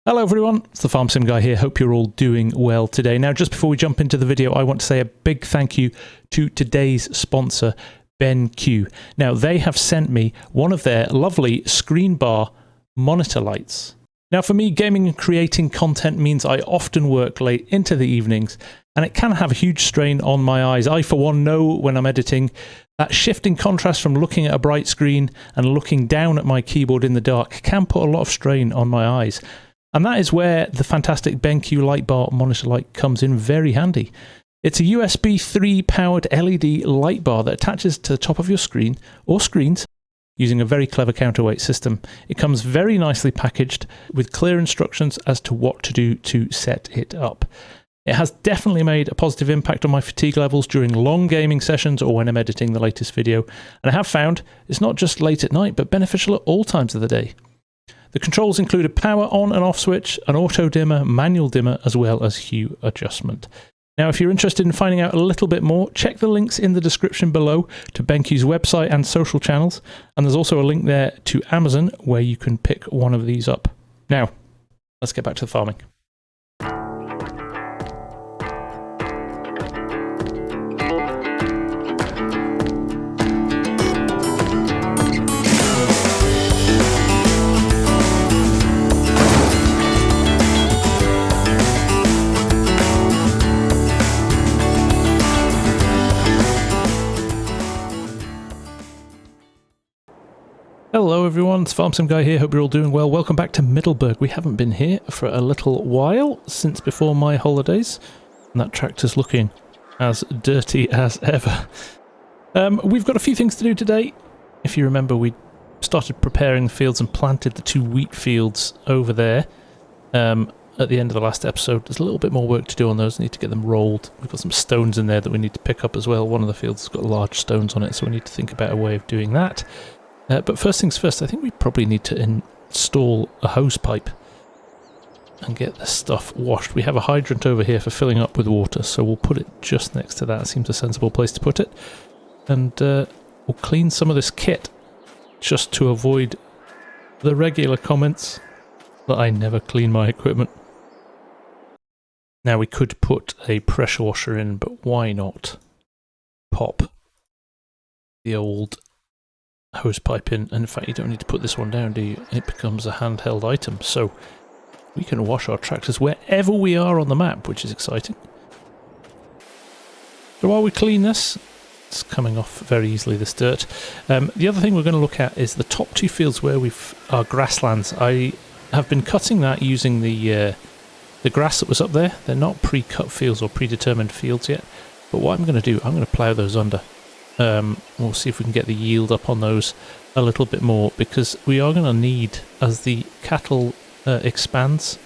Hello everyone, it's the FarmSim guy here. Hope you're all doing well today. Now, just before we jump into the video, I want to say a big thank you to today's sponsor, Benq. Now, they have sent me one of their lovely screenbar monitor lights. Now, for me, gaming and creating content means I often work late into the evenings, and it can have a huge strain on my eyes. I, for one, know when I'm editing that shifting contrast from looking at a bright screen and looking down at my keyboard in the dark can put a lot of strain on my eyes. And that is where the fantastic Benq light bar monitor light comes in very handy. It's a USB 3 powered LED light bar that attaches to the top of your screen or screens using a very clever counterweight system. It comes very nicely packaged with clear instructions as to what to do to set it up. It has definitely made a positive impact on my fatigue levels during long gaming sessions or when I'm editing the latest video. And I have found it's not just late at night, but beneficial at all times of the day. The controls include a power on and off switch, an auto dimmer, manual dimmer, as well as hue adjustment. Now, if you're interested in finding out a little bit more, check the links in the description below to Benq's website and social channels. And there's also a link there to Amazon where you can pick one of these up. Now, let's get back to the farming. Hello everyone, it's FarmSim guy here, hope you're all doing well. Welcome back to Middleburgh. We haven't been here for a little while, since before my holidays, and that tractor's looking as dirty as ever. We've got a few things to do today. If you remember, we started preparing the fields and planted the 2 wheat fields over there at the end of the last episode. There's a little bit more work to do on those, I need to get them rolled. We've got some stones in there that we need to pick up as well. One of the fields has got large stones on it, so we need to think about a way of doing that. But first things first, I think we probably need to install a hose pipe and get this stuff washed. We have a hydrant over here for filling up with water, so we'll put it just next to that. It seems a sensible place to put it. And we'll clean some of this kit just to avoid the regular comments that I never clean my equipment. Now, we could put a pressure washer in, but why not pop the old hose pipe in? And in fact, you don't need to put this one down, do you? It becomes a handheld item, so we can wash our tractors wherever we are on the map, which is exciting. So while we clean this, it's coming off very easily, this dirt. The other thing we're going to look at is the top 2 fields where our grasslands. I have been cutting that using the grass that was up there. They're not pre-cut fields or predetermined fields yet, but what I'm going to do, I'm going to plough those under. We'll see if we can get the yield up on those a little bit more, because we are going to need, as the cattle expands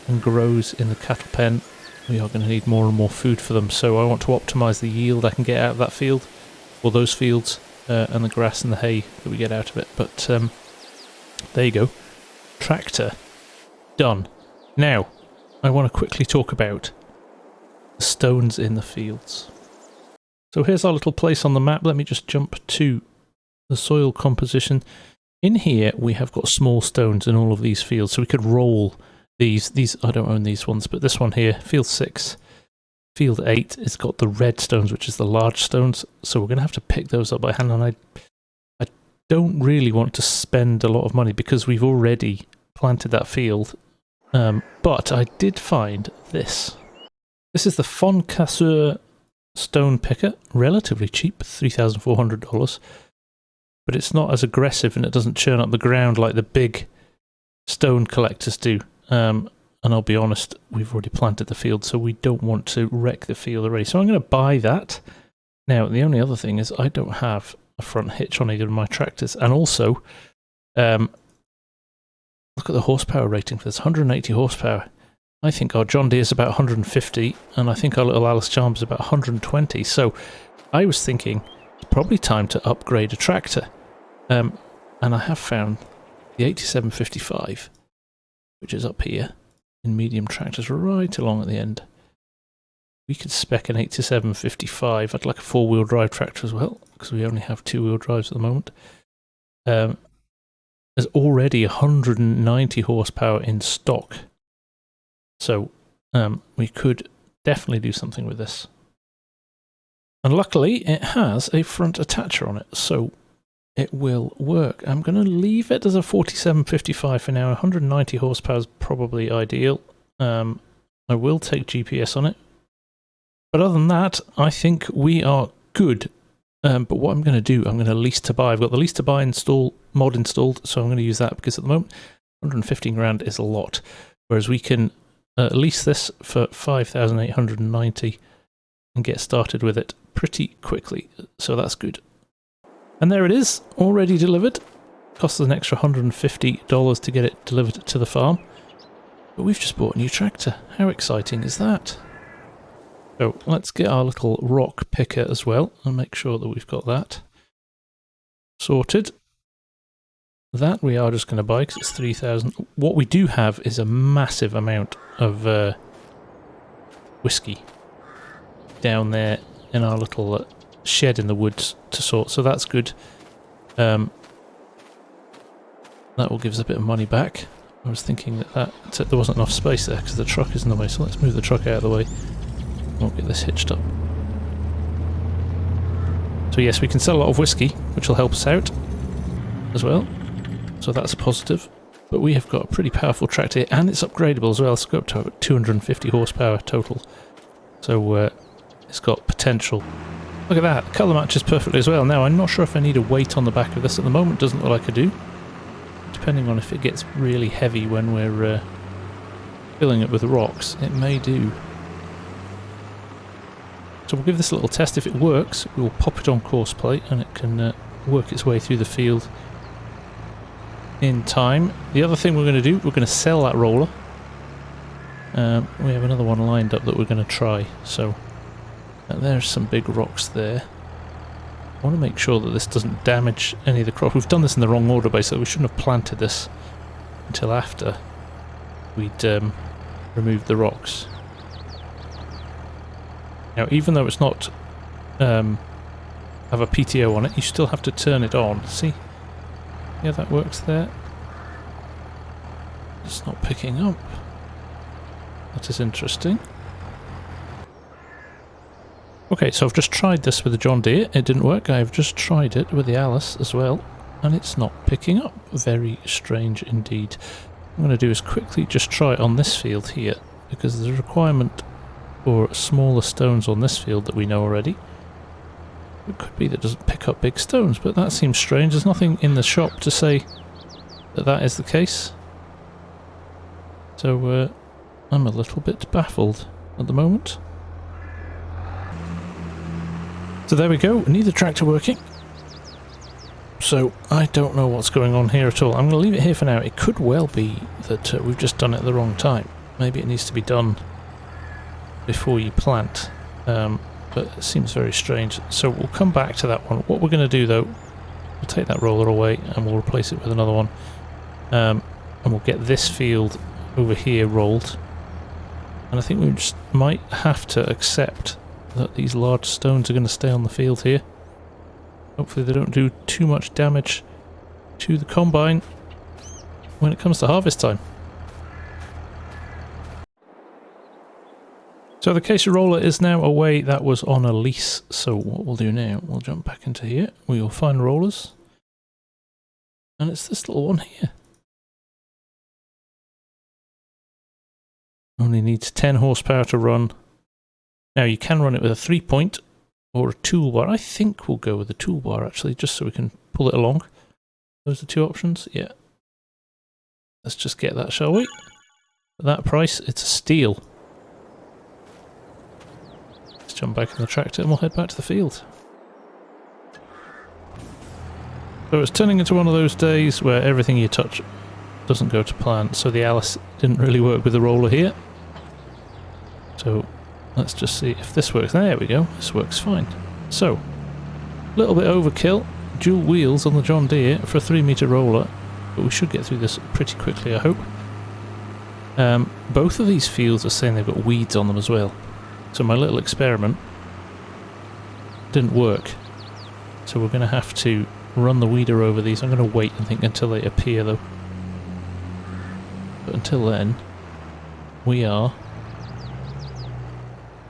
and grows in the cattle pen, we are going to need more and more food for them. So I want to optimise the yield I can get out of that field, or those fields, and the grass and the hay that we get out of it. But there you go. Tractor done. Now, I want to quickly talk about the stones in the fields. So here's our little place on the map. Let me just jump to the soil composition. In here, we have got small stones in all of these fields, so we could roll these. I don't own these ones, but this one here, field 6, field 8, it's got the red stones, which is the large stones. So we're going to have to pick those up by hand, and I don't really want to spend a lot of money because we've already planted that field. But I did find this. This is the Corsair stone picker, relatively cheap, $3,400, but it's not as aggressive and it doesn't churn up the ground like the big stone collectors do. And I'll be honest, we've already planted the field, so we don't want to wreck the field already. So I'm going to buy that. Now, the only other thing is I don't have a front hitch on either of my tractors, and also, look at the horsepower rating for this, 180 horsepower. I think our John Deere is about 150, and I think our little Alice Charm is about 120. So I was thinking it's probably time to upgrade a tractor. And I have found the 8755, which is up here in medium tractors right along at the end. We could spec an 8755. I'd like a 4-wheel drive tractor as well, because we only have 2-wheel drives at the moment. there's already 190 horsepower in stock. So we could definitely do something with this. And luckily it has a front attacher on it, so it will work. I'm going to leave it as a 4755 for now. 190 horsepower is probably ideal. I will take GPS on it. But other than that, I think we are good. But what I'm going to do, I'm going to lease to buy. I've got the lease to buy mod installed, so I'm going to use that because at the moment 115 grand is a lot. Whereas we can lease this for 5,890 and get started with it pretty quickly. So that's good. And there it is, already delivered. Cost us an extra $150 to get it delivered to the farm. But we've just bought a new tractor. How exciting is that? So let's get our little rock picker as well and make sure that we've got that sorted. That we are just going to buy because it's 3,000. What we do have is a massive amount of whiskey down there in our little shed in the woods to sort, so that's good. That will give us a bit of money back. I was thinking that there wasn't enough space there because the truck is in the way, so let's move the truck out of the way. We'll get this hitched up. So yes, we can sell a lot of whiskey, which will help us out as well. So that's a positive. But we have got a pretty powerful tractor here, and it's upgradable as well. It's got up to 250 horsepower total. So it's got potential. Look at that, colour matches perfectly as well. Now I'm not sure if I need a weight on the back of this at the moment. Doesn't look like I do. Depending on if it gets really heavy when we're filling it with rocks, it may do. So we'll give this a little test. If it works, we'll pop it on course plate and it can work its way through the field in time. The other thing we're going to do, we're going to sell that roller. We have another one lined up that we're going to try. So there's some big rocks there. I want to make sure that this doesn't damage any of the crop. We've done this in the wrong order basically. We shouldn't have planted this until after we'd removed the rocks. Now, even though it's not have a PTO on it, you still have to turn it on. See? Yeah, that works there. It's not picking up. That is interesting. Okay, so I've just tried this with the John Deere. It didn't work. I've just tried it with the Alice as well, and it's not picking up. Very strange indeed. What I'm going to do is quickly just try it on this field here, because there's a requirement for smaller stones on this field that we know already. It could be that it doesn't pick up big stones, but that seems strange. There's nothing in the shop to say that that is the case. So I'm a little bit baffled at the moment. So there we go, neither tractor working. So I don't know what's going on here at all. I'm going to leave it here for now. It could well be that we've just done it at the wrong time. Maybe it needs to be done before you plant, but it seems very strange. So we'll come back to that one. What we're going to do though, we'll take that roller away and we'll replace it with another one, and we'll get this field over here rolled. And I think we just might have to accept that these large stones are going to stay on the field here. Hopefully they don't do too much damage to the combine when it comes to harvest time. So the Corsair roller is now away. That was on a lease. So what we'll do now, we'll jump back into here. We will find rollers. And it's this little one here. Only needs 10 horsepower to run. Now you can run it with a 3-point or a toolbar. I think we'll go with the toolbar actually, just so we can pull it along. Those are two options, yeah. Let's just get that, shall we? At that price, it's a steal. Let's jump back in the tractor and we'll head back to the field. So it's turning into one of those days where everything you touch doesn't go to plan. So the Alice didn't really work with the roller here. So let's just see if this works. There we go, this works fine. So, a little bit overkill, dual wheels on the John Deere for a 3-metre roller, but we should get through this pretty quickly, I hope. Both of these fields are saying they've got weeds on them as well. So my little experiment didn't work. So we're going to have to run the weeder over these. I'm going to wait and think until they appear though. But until then, we are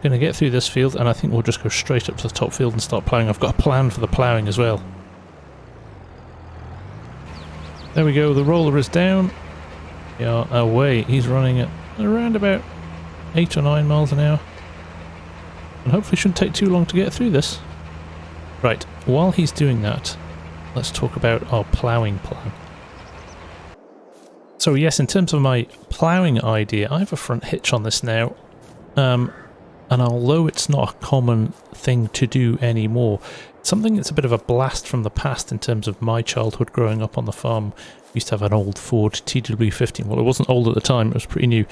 going to get through this field, and I think we'll just go straight up to the top field and start ploughing. I've got a plan for the ploughing as well. There we go, the roller is down. We are away. He's running at around about 8 or 9 miles an hour. And hopefully shouldn't take too long to get through this. Right, while he's doing that, let's talk about our ploughing plan. So yes, in terms of my ploughing idea, I have a front hitch on this now. And although it's not a common thing to do anymore, it's something that's a bit of a blast from the past in terms of my childhood growing up on the farm. We used to have an old Ford TW15. Well, it wasn't old at the time, it was pretty new.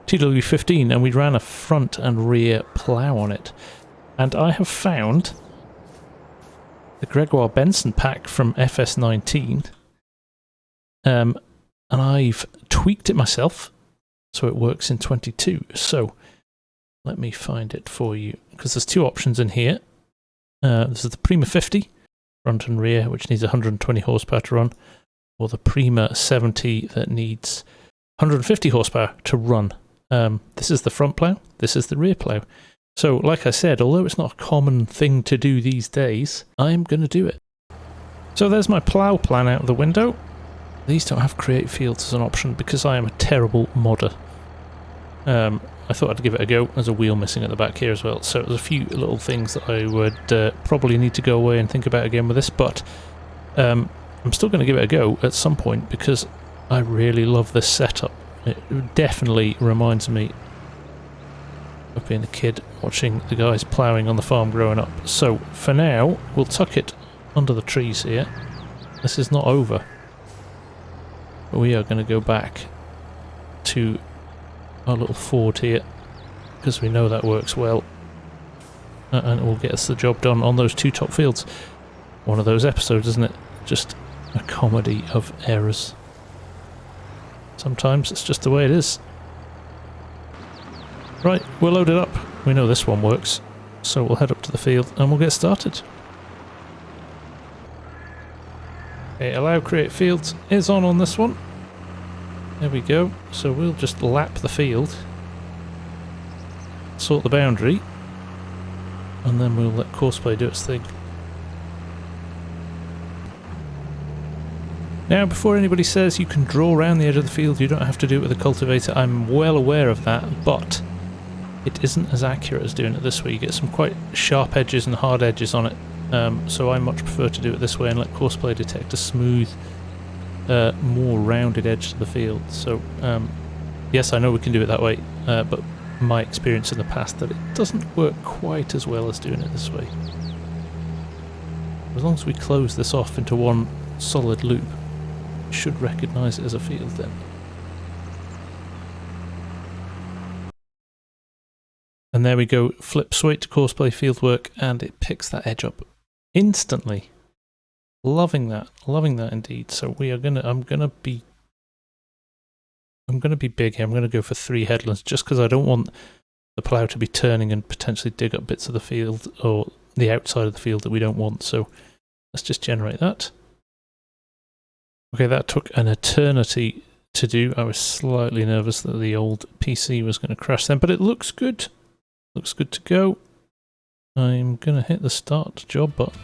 TW15, and we ran a front and rear plough on it. And I have found the Gregoire Benson pack from FS19. And I've tweaked it myself, so it works in 22. So let me find it for you, because there's two options in here. This is the Prima 50, front and rear, which needs 120 horsepower to run, or the Prima 70 that needs 150 horsepower to run. This is the front plough, this is the rear plough. So, like I said, although it's not a common thing to do these days, I'm going to do it. So there's my plough plan out of the window. These don't have create fields as an option because I am a terrible modder. I thought I'd give it a go. There's a wheel missing at the back here as well, so there's a few little things that I would probably need to go away and think about again with this, but I'm still going to give it a go at some point because I really love this setup. It definitely reminds me of being a kid watching the guys ploughing on the farm growing up. So for now, we'll tuck it under the trees here. This is not over. But we are going to go back to our little Ford here, because we know that works well, and it will get us the job done on those two top fields. One of those episodes, isn't it? Just a comedy of errors. Sometimes it's just the way it is. Right, we're loaded up. We know this one works, so we'll head up to the field and we'll get started. Okay, allow create fields is on this one. There we go. So we'll just lap the field, sort the boundary, and then we'll let Corsair do its thing. Now, before anybody says you can draw around the edge of the field, you don't have to do it with a cultivator. I'm well aware of that, but it isn't as accurate as doing it this way. You get some quite sharp edges and hard edges on it, so I much prefer to do it this way and let Corsair detect a smooth, more rounded edge to the field. So yes, I know we can do it that way, but my experience in the past that it doesn't work quite as well as doing it this way. As long as we close this off into one solid loop, we should recognise it as a field then. And there we go, flip straight to Corsair fieldwork, and it picks that edge up instantly. Loving that indeed. So we are I'm gonna be big here. I'm gonna go for 3 headlands just because I don't want the plough to be turning and potentially dig up bits of the field or the outside of the field that we don't want. So let's just generate that. Okay, that took an eternity to do. I was slightly nervous that the old PC was going to crash then, but it looks good. Looks good to go. I'm gonna hit the start job button.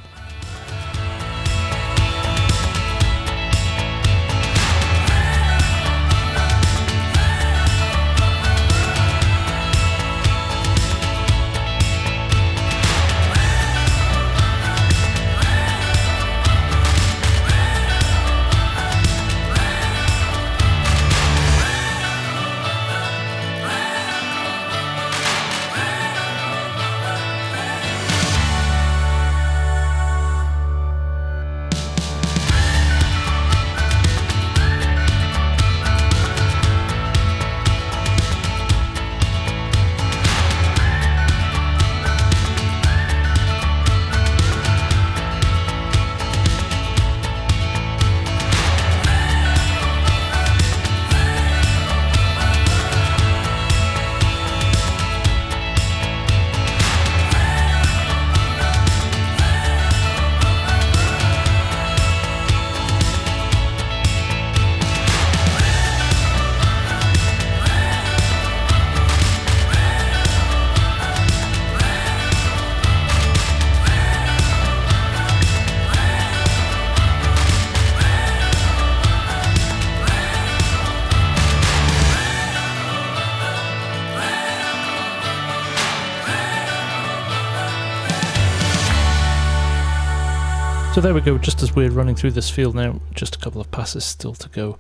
So there we go, just as we're running through this field now, just a couple of passes still to go.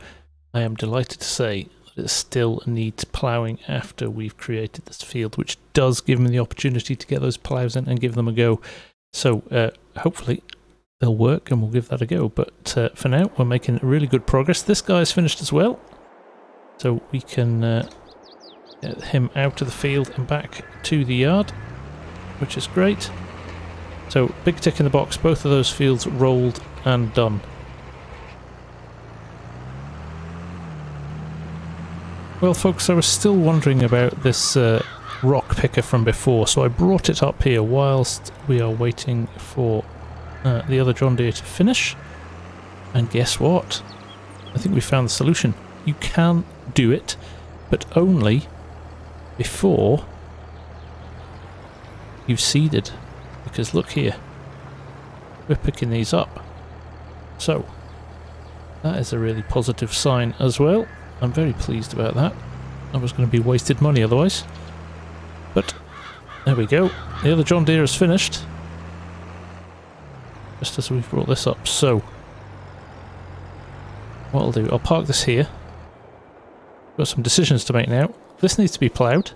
I am delighted to say that it still needs ploughing after we've created this field, which does give me the opportunity to get those ploughs in and give them a go. So hopefully they'll work and we'll give that a go. But for now, we're making really good progress. This guy's finished as well, so we can get him out of the field and back to the yard, which is great. So big tick in the box, both of those fields rolled and done. Well folks, I was still wondering about this rock picker from before, so I brought it up here whilst we are waiting for the other John Deere to finish. And guess what? I think we found the solution. You can do it, but only before you've seeded. Because look here, we're picking these up. So that is a really positive sign as well. I'm very pleased about that. That was going to be wasted money otherwise. But there we go. The other John Deere is finished. Just as we've brought this up. So what I'll do, I'll park this here. Got some decisions to make now. This needs to be ploughed.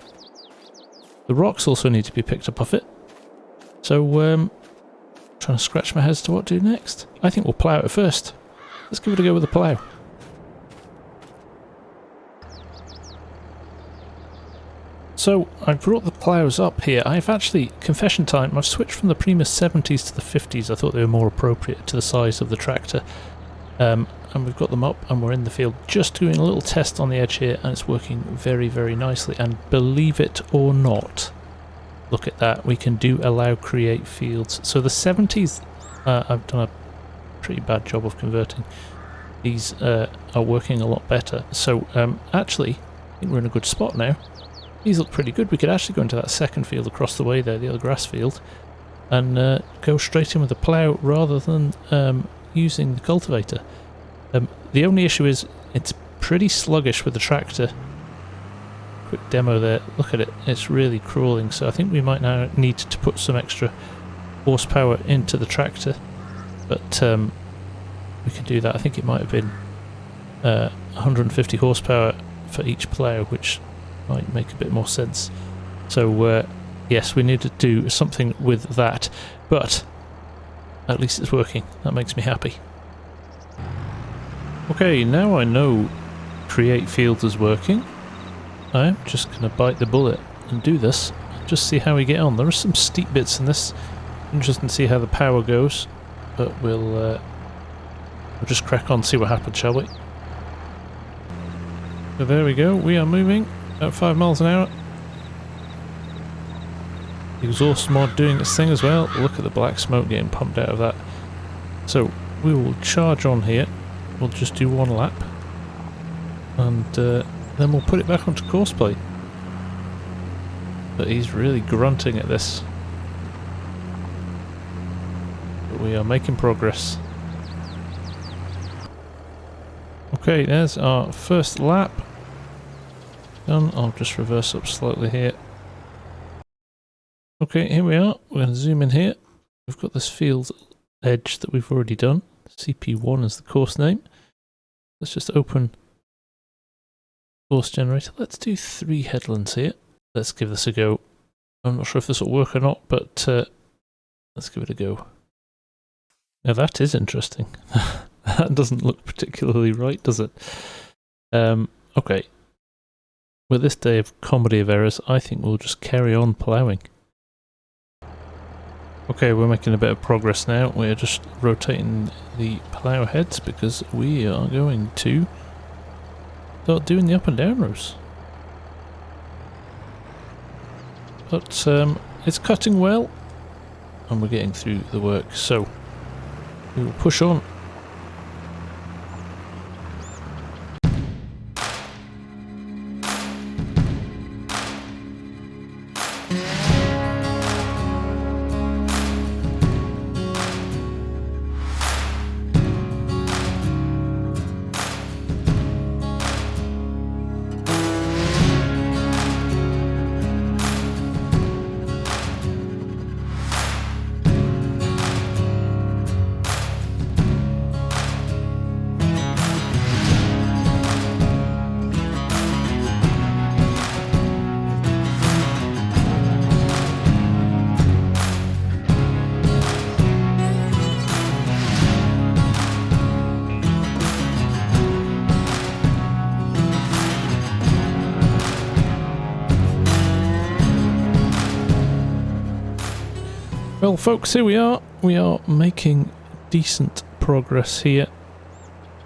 The rocks also need to be picked up off it. So, trying to scratch my head as to what to do next. I think we'll plough it first. Let's give it a go with the plough. So, I brought the ploughs up here. I've actually, confession time, I've switched from the Primus 70s to the 50s. I thought they were more appropriate to the size of the tractor. And we've got them up and we're in the field just doing a little test on the edge here, and it's working very, very nicely. And believe it or not, look at that, we can do allow create fields. So the 70s, I've done a pretty bad job of converting. These are working a lot better. So actually, I think we're in a good spot now. These look pretty good. We could actually go into that second field across the way there, the other grass field, and go straight in with the plough rather than using the cultivator. The only issue is it's pretty sluggish with the tractor. Quick demo there, look at it, it's really crawling, so I think we might now need to put some extra horsepower into the tractor, but we can do that. I think it might have been 150 horsepower for each plough, which might make a bit more sense. So yes, we need to do something with that, but at least it's working. That makes me happy. Okay, now I know create fields is working, I'm just going to bite the bullet and do this, just see how we get on. There are some steep bits in this, interesting to see how the power goes, but we'll just crack on, see what happens, shall we? So there we go, we are moving at 5 miles an hour. The exhaust mod doing its thing as well. Look at the black smoke getting pumped out of that. So we will charge on here, we'll just do one lap, and then we'll put it back onto course play. But he's really grunting at this. But we are making progress. Okay, there's our first lap. Done. I'll just reverse up slightly here. Okay, here we are. We're going to zoom in here. We've got this field edge that we've already done. CP1 is the course name. Let's just open course generator. Let's do 3 headlands here. Let's give this a go. I'm not sure if this will work or not, but let's give it a go. Now that is interesting. That doesn't look particularly right, does it? Okay. With this day of comedy of errors, I think we'll just carry on ploughing. Okay, we're making a bit of progress now. We're just rotating the plough heads because we are going to start doing the up and down rows. But it's cutting well and we're getting through the work, so we will push on. Well folks, here we are. We are making decent progress here.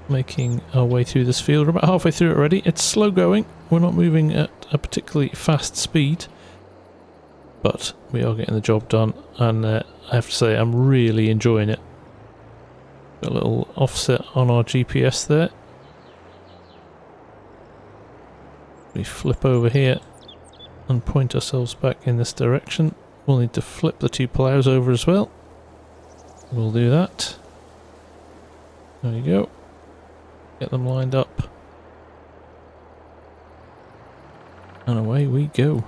Making our way through this field. We're about halfway through it already. It's slow going. We're not moving at a particularly fast speed. But we are getting the job done. And I have to say, I'm really enjoying it. Got a little offset on our GPS there. We flip over here and point ourselves back in this direction. We'll need to flip the two ploughs over as well. We'll do that. There you go. Get them lined up. And away we go.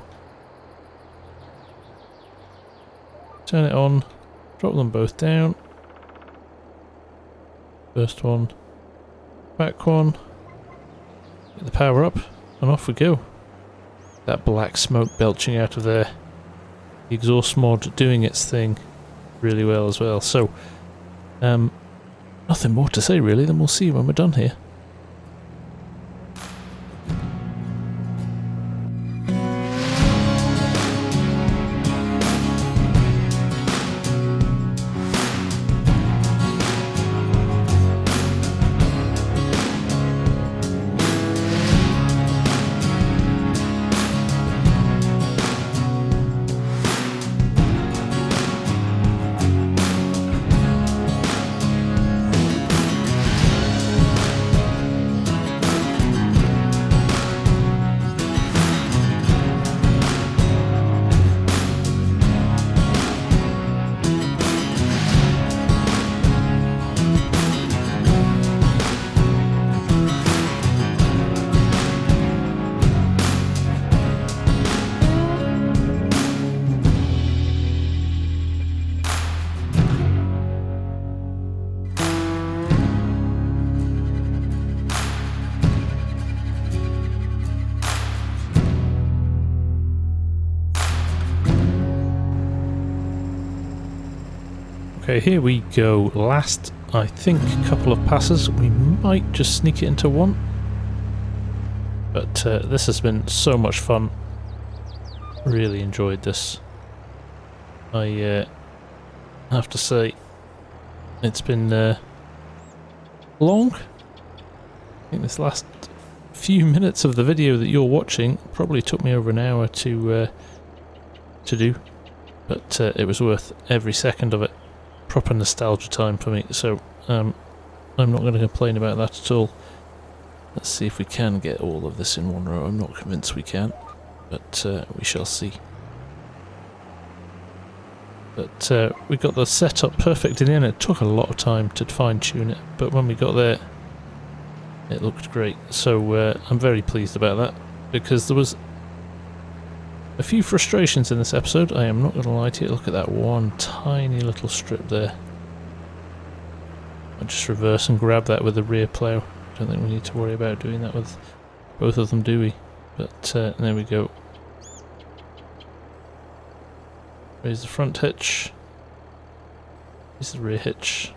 Turn it on. Drop them both down. First one. Back one. Get the power up. And off we go. That black smoke belching out of there. The exhaust mod doing its thing really well as well. So, nothing more to say really, then we'll see when we're done here. Okay, here we go. Last, I think, couple of passes. We might just sneak it into one. But this has been so much fun. Really enjoyed this. I have to say, it's been long. I think this last few minutes of the video that you're watching probably took me over an hour to do. But it was worth every second of it. Proper nostalgia time for me, so I'm not going to complain about that at all. Let's see if we can get all of this in one row. I'm not convinced we can, but we shall see. But we got the setup perfect in the end. It took a lot of time to fine-tune it, but when we got there, it looked great. So I'm very pleased about that, because there was a few frustrations in this episode, I am not going to lie to you. Look at that one tiny little strip there. I'll just reverse and grab that with the rear plough. Don't think we need to worry about doing that with both of them, do we? But there we go. Raise the front hitch. Raise the rear hitch.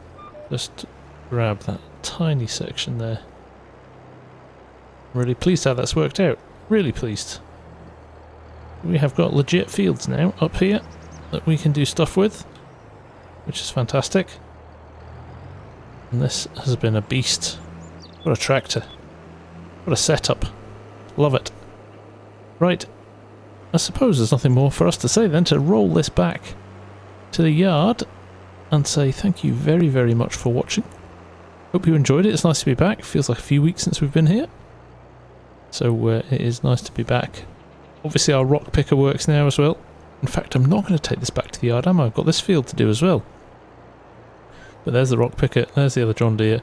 Just grab that tiny section there. I'm really pleased how that's worked out. Really pleased. We have got legit fields now up here that we can do stuff with, which is fantastic. And this has been a beast. What a tractor. What a setup. Love it. Right, I suppose there's nothing more for us to say then to roll this back to the yard and say thank you very, very much for watching. Hope you enjoyed it. It's nice to be back. Feels like a few weeks since we've been here. So it is nice to be back. Obviously our rock picker works now as well. In fact, I'm not going to take this back to the yard, am I? I've got this field to do as well. But there's the rock picker, there's the other John Deere.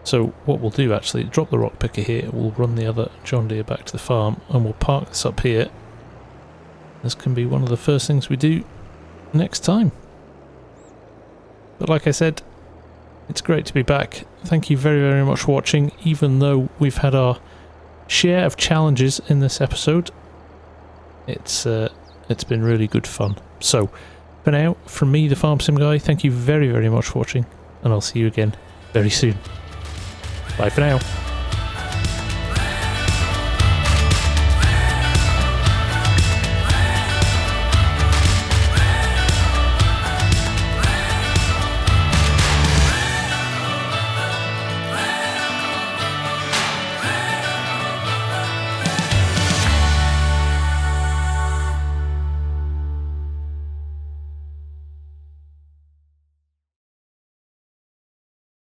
So what we'll do actually, drop the rock picker here, we'll run the other John Deere back to the farm, and we'll park this up here. This can be one of the first things we do next time. But like I said, it's great to be back. Thank you very, very much for watching, even though we've had our share of challenges in this episode. It's been really good fun. So, for now, from me, the FarmSim guy, thank you very, very much for watching, and I'll see you again very soon. Bye for now.